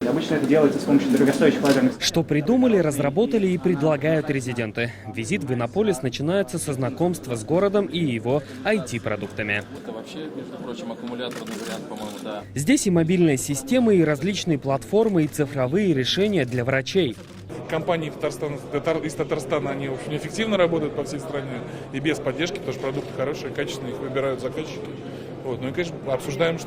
Обычно это делается с помощью дорогостоящих лазерных. Что придумали, разработали и предлагают резиденты. Визит в Иннополис начинается со знакомства с городом и его IT-продуктами. Это вообще, между прочим, аккумуляторный вариант, по-моему, да. Здесь и мобильная система, и различные платформы, и цифровые решения для врачей. Компании из Татарстана, они, в общем, эффективно работают по всей стране и без поддержки, потому что продукты хорошие, качественные, их выбирают заказчики. Вот. Ну и, конечно, обсуждаем,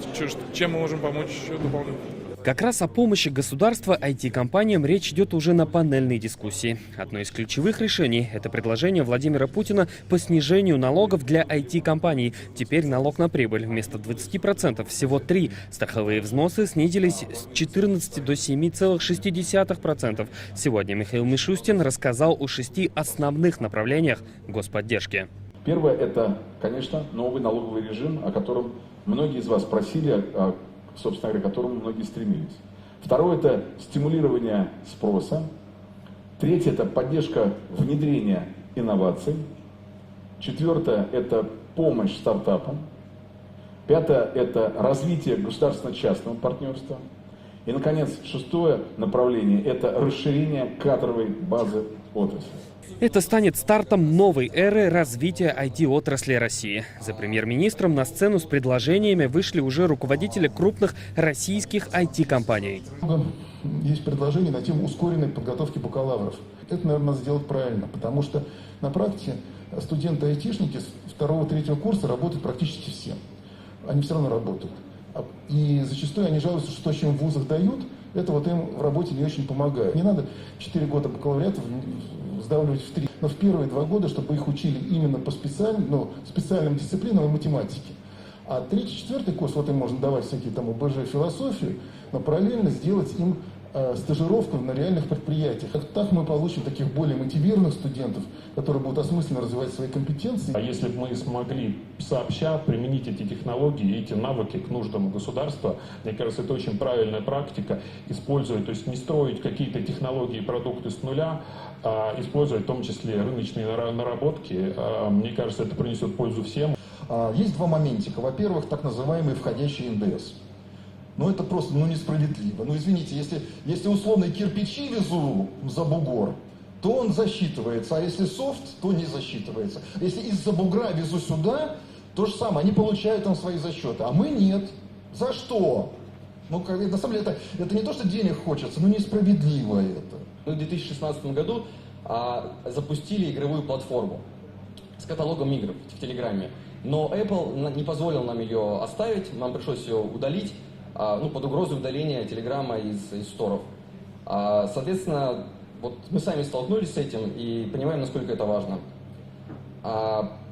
чем мы можем помочь еще дополнительно. Как раз о помощи государства IT-компаниям речь идет уже на панельной дискуссии. Одно из ключевых решений – это предложение Владимира Путина по снижению налогов для IT-компаний. Теперь налог на прибыль вместо 20% всего 3%. Страховые взносы снизились с 14 до 7,6%. Сегодня Михаил Мишустин рассказал о 6 основных направлениях господдержки. Первое – это, конечно, новый налоговый режим, о котором многие из вас просили, собственно говоря, к которому многие стремились. Второе – это стимулирование спроса. Третье – это поддержка внедрения инноваций. Четвертое – это помощь стартапам. Пятое – это развитие государственно-частного партнерства. И, наконец, шестое направление – это расширение кадровой базы отрасли. Это станет стартом новой эры развития IT-отрасли России. За премьер-министром на сцену с предложениями вышли уже руководители крупных российских IT-компаний. Есть предложение на тему ускоренной подготовки бакалавров. Это, наверное, надо сделать правильно, потому что на практике студенты-айтишники с 2-3 курса работают практически все. Они все равно работают. И зачастую они жалуются, что то, чем в вузах дают, это вот им в работе не очень помогает. Не надо 4 года бакалавриата сдавливать в 3. Но в первые 2 года, чтобы их учили именно по специальным дисциплинам и математике. А 3-4 курс, вот им можно давать всякие там ОБЖ, философию, но параллельно сделать им стажировку на реальных предприятиях. Так мы получим таких более мотивированных студентов, которые будут осмысленно развивать свои компетенции. А если бы мы смогли сообща применить эти технологии, эти навыки к нуждам государства, мне кажется, это очень правильная практика, использовать, то есть не строить какие-то технологии и продукты с нуля, а использовать в том числе рыночные наработки. Мне кажется, это принесет пользу всем. Есть 2 моментика. Во-первых, так называемый входящий НДС. Ну это просто несправедливо. Ну извините, если условные кирпичи везу за бугор, то он засчитывается, а если софт, то не засчитывается. Если из-за бугра везу сюда, то же самое, они получают там свои зачеты, а мы нет. За что? Ну, на самом деле, это не то, что денег хочется, но несправедливо это. Мы в 2016 году запустили игровую платформу с каталогом игр в Телеграме. Но Apple не позволил нам ее оставить, нам пришлось ее удалить, под угрозой удаления Телеграма из сторов. Соответственно, вот мы сами столкнулись с этим и понимаем, насколько это важно.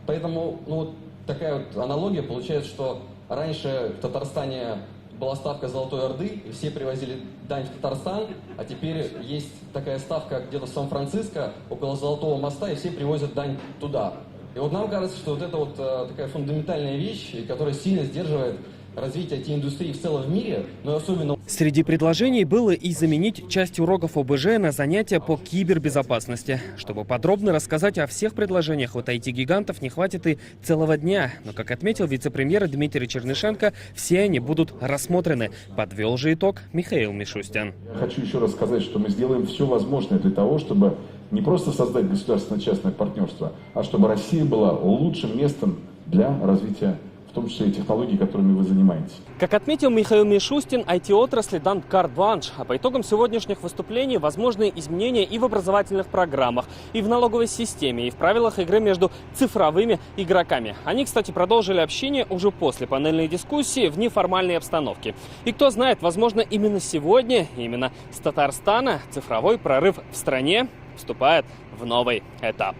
Поэтому такая вот аналогия получается, что раньше в Татарстане была ставка Золотой Орды, и все привозили дань в Татарстан, а теперь есть такая ставка где-то в Сан-Франциско, около Золотого моста, и все привозят дань туда. И вот нам кажется, что вот это вот такая фундаментальная вещь, которая сильно сдерживает развитие IT-индустрии в целом в мире, но особенно... Среди предложений было и заменить часть уроков ОБЖ на занятия по кибербезопасности. Чтобы подробно рассказать о всех предложениях от IT-гигантов, не хватит и целого дня. Но, как отметил вице-премьер Дмитрий Чернышенко, все они будут рассмотрены. Подвел же итог Михаил Мишустин. Хочу еще раз сказать, что мы сделаем все возможное для того, чтобы не просто создать государственно-частное партнерство, а чтобы Россия была лучшим местом для развития, в том числе и технологий, которыми вы занимаетесь. Как отметил Михаил Мишустин, IT-отрасли дан карт-бланш, а по итогам сегодняшних выступлений возможны изменения и в образовательных программах, и в налоговой системе, и в правилах игры между цифровыми игроками. Они, кстати, продолжили общение уже после панельной дискуссии в неформальной обстановке. И кто знает, возможно, именно сегодня, именно с Татарстана, цифровой прорыв в стране вступает в новый этап.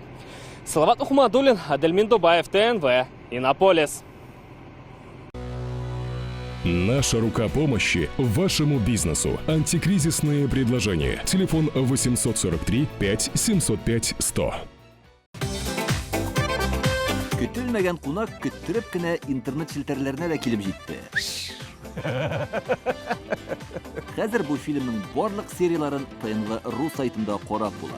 Салават Ухмадуллин, Адельмин Дубаев, ТНВ, Иннополис. Наша рука помощи вашему бизнесу. Антикризисные предложения. Телефон 843 5 705 100. Көтелмәгән кунак көттөреп кенә интернет челтәрләренә дә килеп җитте. Хәзер бу фильмның барлык серияларын ТНВ.ру сайтында карап була.